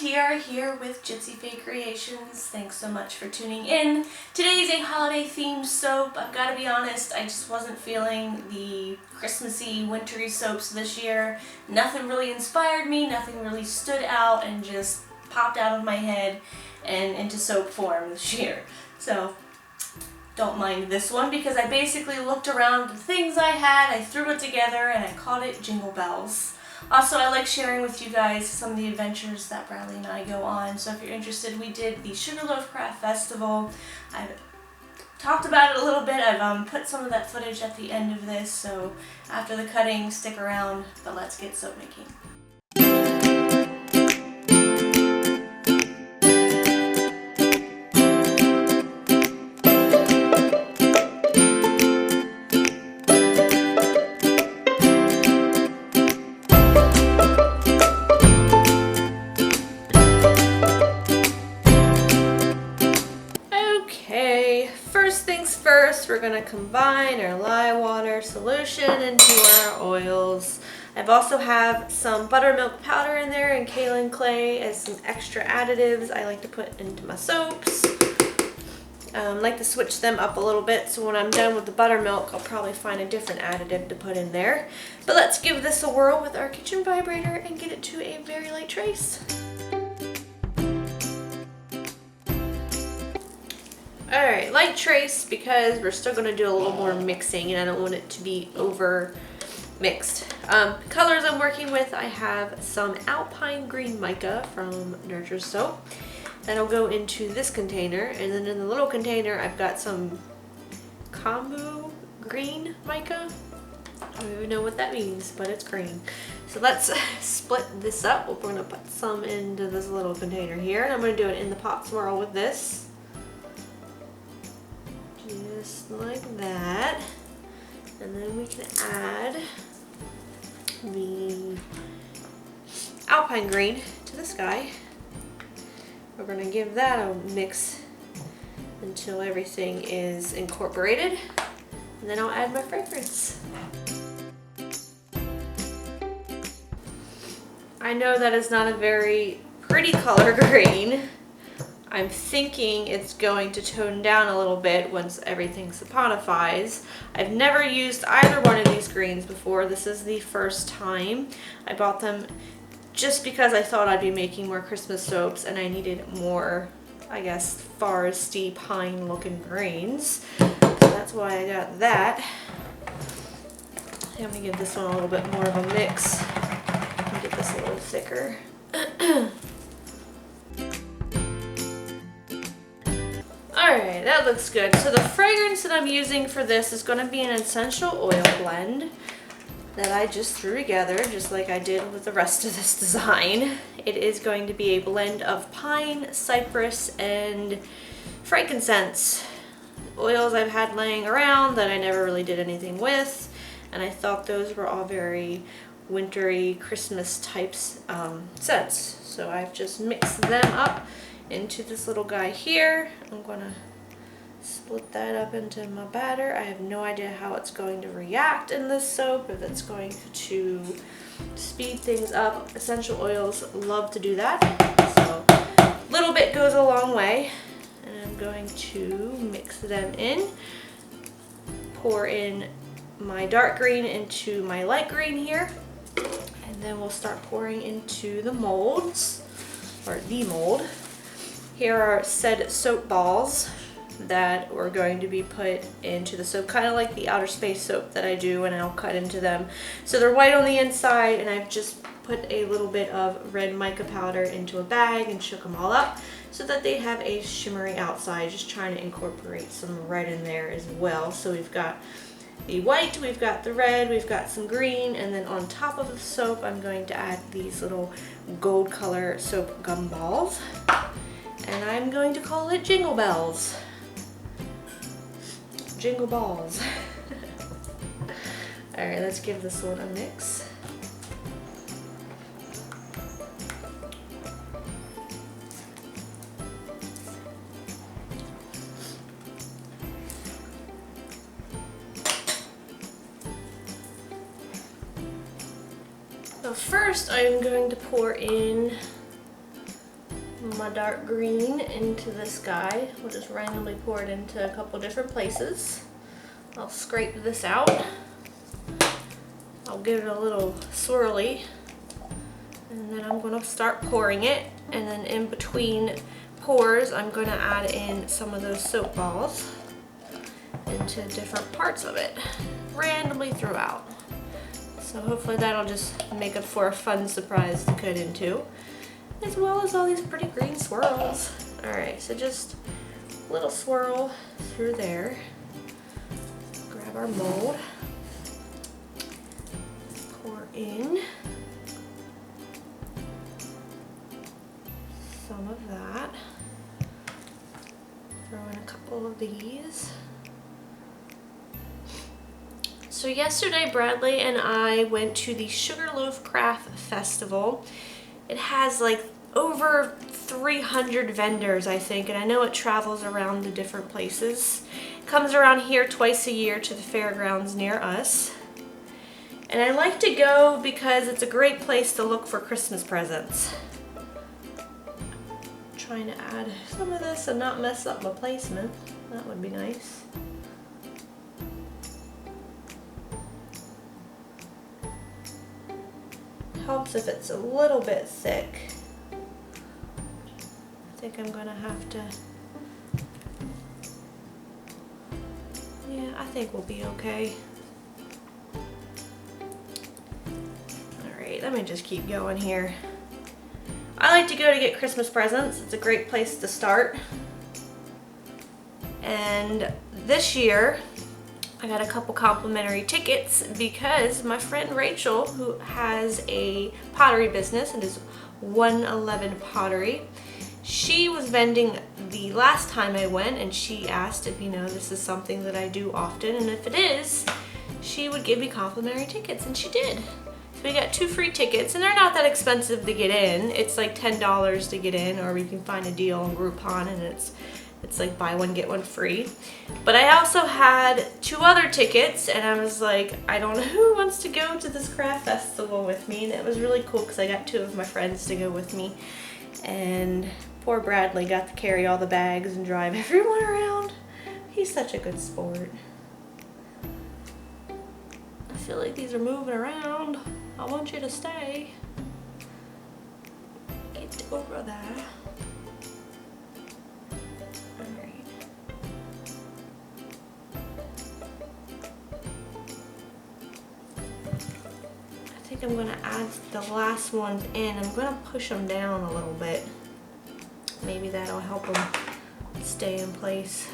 Tia here with Gypsyfae Creations. Thanks so much for tuning in. Today's a holiday themed soap. I've got to be honest, I just wasn't feeling the Christmassy, wintry soaps this year. Nothing really inspired me, nothing really stood out and just popped out of my head and into soap form this year. So don't mind this one because I basically looked around the things I had, I threw it together, and I called it Jingle Bells. Also, I like sharing with you guys some of the adventures that Bradley and I go on. So if you're interested, we did the Sugarloaf Craft Festival. I've talked about it a little bit. I've put some of that footage at the end of this. So after the cutting, stick around, but let's get soap making. First, we're going to combine our lye water solution into our oils. I've also have some buttermilk powder in there and kaolin clay as some extra additives I like to put into my soaps. Like to switch them up a little bit, so when I'm done with the buttermilk, I'll probably find a different additive to put in there. But let's give this a whirl with our kitchen vibrator and get it to a very light trace. Alright, light trace because we're still going to do a little more mixing and I don't want it to be over mixed. Colors I'm working with, I have some Alpine Green Mica from Nurture Soap. That'll go into this container, and then in the little container I've got some Kombu Green Mica. I don't even know what that means, but it's green. So let's split this up. We're going to put some into this little container here, and I'm going to do it in the pot swirl with this. Just like that, and then we can add the Alpine Green to this guy. We're going to give that a mix until everything is incorporated, and then I'll add my fragrance. I know that is not a very pretty color green. I'm thinking it's going to tone down a little bit once everything saponifies. I've never used either one of these greens before. This is the first time. I bought them just because I thought I'd be making more Christmas soaps and I needed more, I guess, foresty pine looking greens. So that's why I got that. I'm going to give this one a little bit more of a mix and get this a little thicker. Alright, that looks good. So the fragrance that I'm using for this is going to be an essential oil blend that I just threw together, just like I did with the rest of this design. It is going to be a blend of pine, cypress, and frankincense. Oils I've had laying around that I never really did anything with, and I thought those were all very wintry, Christmas types scents. So I've just mixed them up into this little guy here. I'm gonna split that up into my batter. I have no idea how it's going to react in this soap, if it's going to speed things up. Essential oils love to do that, so a little bit goes a long way. And I'm going to mix them in, pour in my dark green into my light green here, and then we'll start pouring into the molds, or the mold. Here are said soap balls that we're going to be put into the soap, kind of like the outer space soap that I do, and I'll cut into them. So they're white on the inside, and I've just put a little bit of red mica powder into a bag and shook them all up so that they have a shimmery outside, just trying to incorporate some red in there as well. So we've got the white, we've got the red, we've got some green, and then on top of the soap I'm going to add these little gold color soap gum balls. And I'm going to call it Jingle Bells. Jingle Balls. Alright, let's give this one a mix. So first I'm going to pour in of my dark green into this guy. We'll just randomly pour it into a couple different places. I'll scrape this out. I'll give it a little swirly. And then I'm going to start pouring it. And then in between pours, I'm going to add in some of those soap balls into different parts of it, randomly throughout. So hopefully that'll just make it for a fun surprise to cut into, as well as all these pretty green swirls. Alright, so just a little swirl through there. Grab our mold, pour in some of that, throw in a couple of these. So yesterday Bradley and I went to the Sugarloaf Craft Festival. It has like over 300 vendors, I think, and I know it travels around to different places. It comes around here twice a year to the fairgrounds near us. And I like to go because it's a great place to look for Christmas presents. I'm trying to add some of this and not mess up my placement. That would be nice. Helps if it's a little bit thick. I think I'm gonna have to, yeah, I think we'll be okay. Alright, let me just keep going here. I like to go to get Christmas presents. It's a great place to start. And this year, I got a couple complimentary tickets because my friend Rachel, who has a pottery business and is 111 Pottery, she was vending the last time I went, and she asked if, you know, this is something that I do often, and if it is, she would give me complimentary tickets, and she did. So we got 2 free tickets, and they're not that expensive to get in. It's like $10 to get in, or we can find a deal on Groupon, and it's like buy one get one free. But I also had 2 other tickets, and I was like, I don't know who wants to go to this craft festival with me. And it was really cool because I got 2 of my friends to go with me, and poor Bradley got to carry all the bags and drive everyone around. He's such a good sport. I feel like these are moving around. I want you to stay. Get over there. I think I'm going to add the last ones in. I'm going to push them down a little bit. Maybe that'll help them stay in place.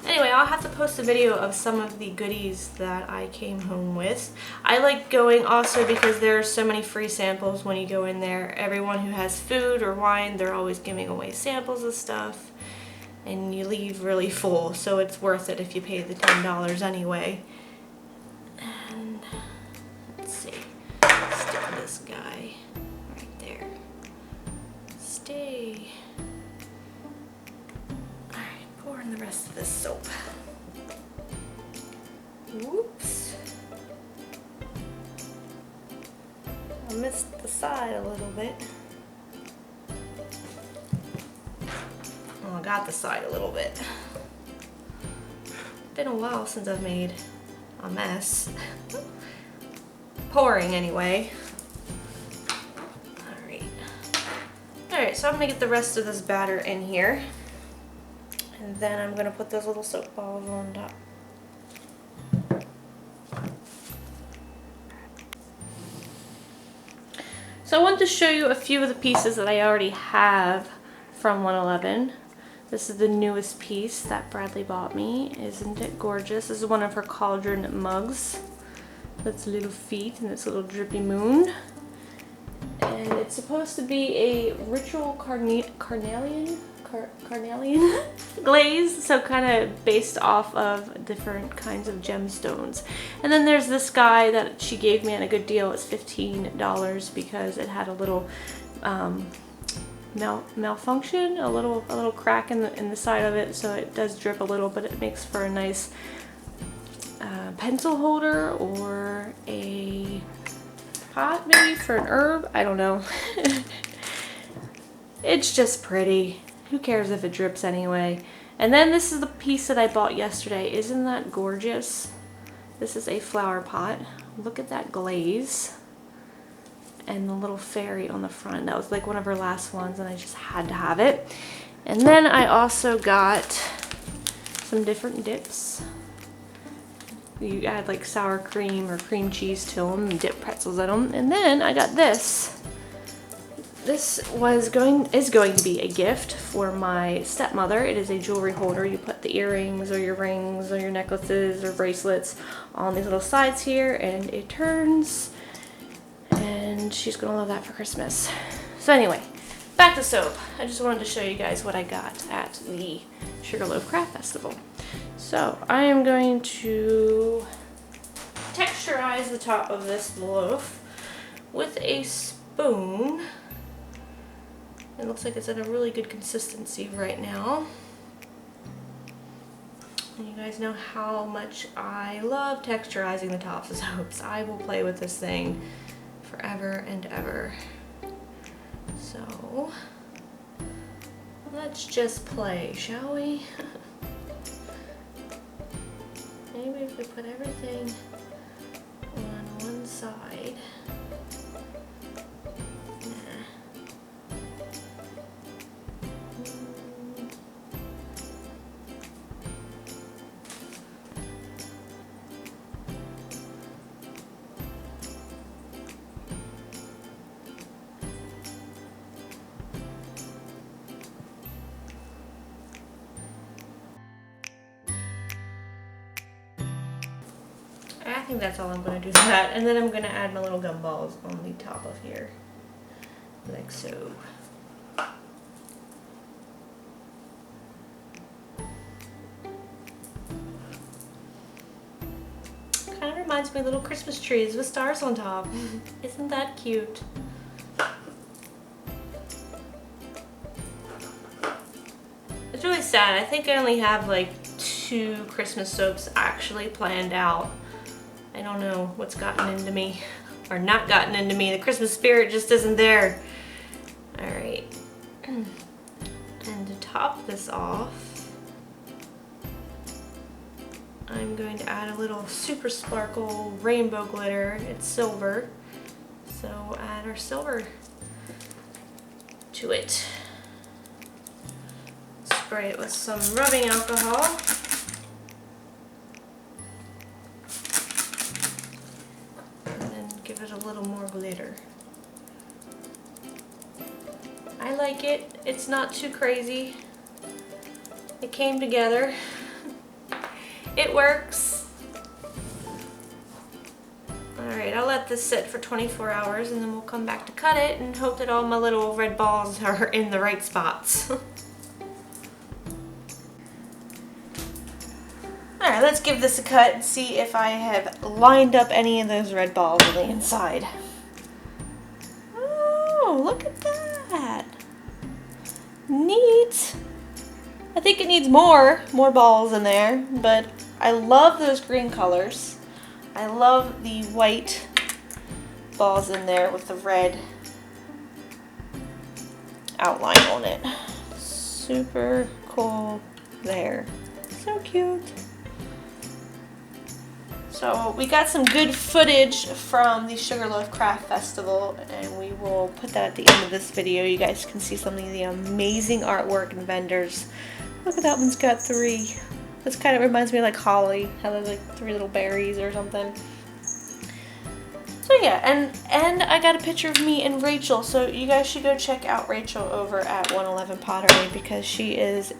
Anyway, I'll have to post a video of some of the goodies that I came home with. I like going also because there are so many free samples when you go in there. Everyone who has food or wine, they're always giving away samples of stuff. And you leave really full, so it's worth it if you pay the $10 anyway. And let's see, stick this guy right there. Stay. Alright, pour in the rest of this soap. Whoops. I missed the side a little bit. I got the side a little bit. Been a while since I've made a mess. Pouring anyway. Alright. Alright, so I'm gonna get the rest of this batter in here. And then I'm gonna put those little soap balls on top. So I want to show you a few of the pieces that I already have from 111. This is the newest piece that Bradley bought me. Isn't it gorgeous? This is one of her cauldron mugs. That's little feet and this little drippy moon. And it's supposed to be a ritual carnelian glaze, so kind of based off of different kinds of gemstones. And then there's this guy that she gave me at a good deal. It's $15 because it had a little malfunction, a little crack in the side of it, so it does drip a little, but it makes for a nice pencil holder or a pot maybe for an herb. I don't know. It's just pretty. Who cares if it drips anyway? And then this is the piece that I bought yesterday. Isn't that gorgeous? This is a flower pot. Look at that glaze. And the little fairy on the front. That was like one of her last ones and I just had to have it. And then I also got some different dips. You add like sour cream or cream cheese to them and dip pretzels in them. And then I got this. This is going to be a gift for my stepmother. It is a jewelry holder. You put the earrings or your rings or your necklaces or bracelets on these little sides here and it turns. And she's gonna love that for Christmas. So anyway, back to soap. I just wanted to show you guys what I got at the Sugarloaf Craft Festival. So I am going to texturize the top of this loaf with a spoon. It looks like it's at a really good consistency right now. And you guys know how much I love texturizing the tops of soaps. I will play with this thing forever and ever. So let's just play, shall we? Maybe if we put everything on one side. I think that's all I'm going to do for that. And then I'm going to add my little gumballs on the top of here. Like so. Kind of reminds me of little Christmas trees with stars on top. Isn't that cute? It's really sad. I think I only have like 2 Christmas soaps actually planned out. I don't know what's gotten into me, or not gotten into me. The Christmas spirit just isn't there. All right, and to top this off, I'm going to add a little super sparkle rainbow glitter. It's silver, so add our silver to it. Spray it with some rubbing alcohol. Give it a little more glitter. I like it. It's not too crazy. It came together. It works. Alright, I'll let this sit for 24 hours and then we'll come back to cut it and hope that all my little red balls are in the right spots. Alright, let's give this a cut and see if I have lined up any of those red balls on the inside. Oh, look at that. Neat. I think it needs more balls in there, but I love those green colors. I love the white balls in there with the red outline on it. Super cool there. So cute. So we got some good footage from the Sugarloaf Craft Festival and we will put that at the end of this video. You guys can see some of the amazing artwork and vendors. Look at that one's got 3. This kind of reminds me of like holly, how there's like 3 little berries or something. So yeah, and I got a picture of me and Rachel, so you guys should go check out Rachel over at 111 Pottery because she is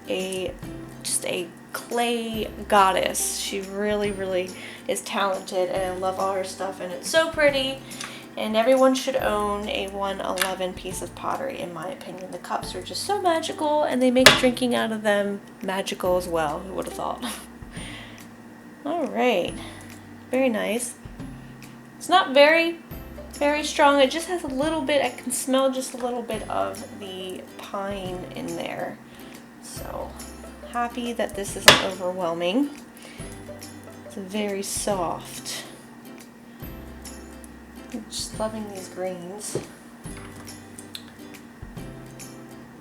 just a clay goddess. She really is talented and I love all her stuff and it's so pretty. And everyone should own a 111 piece of pottery in my opinion. The cups are just so magical and they make drinking out of them magical as well. Who would have thought? Alright. Very nice. It's not very strong. It just has a little bit, I can smell just a little bit of the pine in there. So happy that this isn't overwhelming. It's very soft. I'm just loving these greens.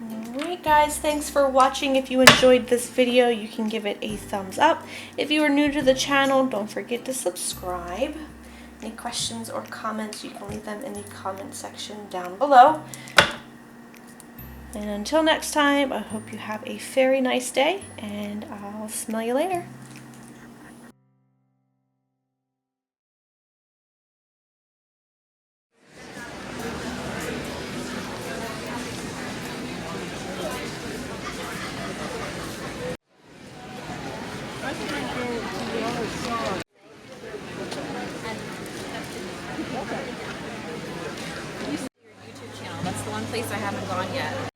Alright guys, thanks for watching. If you enjoyed this video, you can give it a thumbs up. If you are new to the channel, don't forget to subscribe. Any questions or comments, you can leave them in the comment section down below. And until next time, I hope you have a very nice day, and I'll smell you later. YouTube channel. That's the one place I haven't gone yet.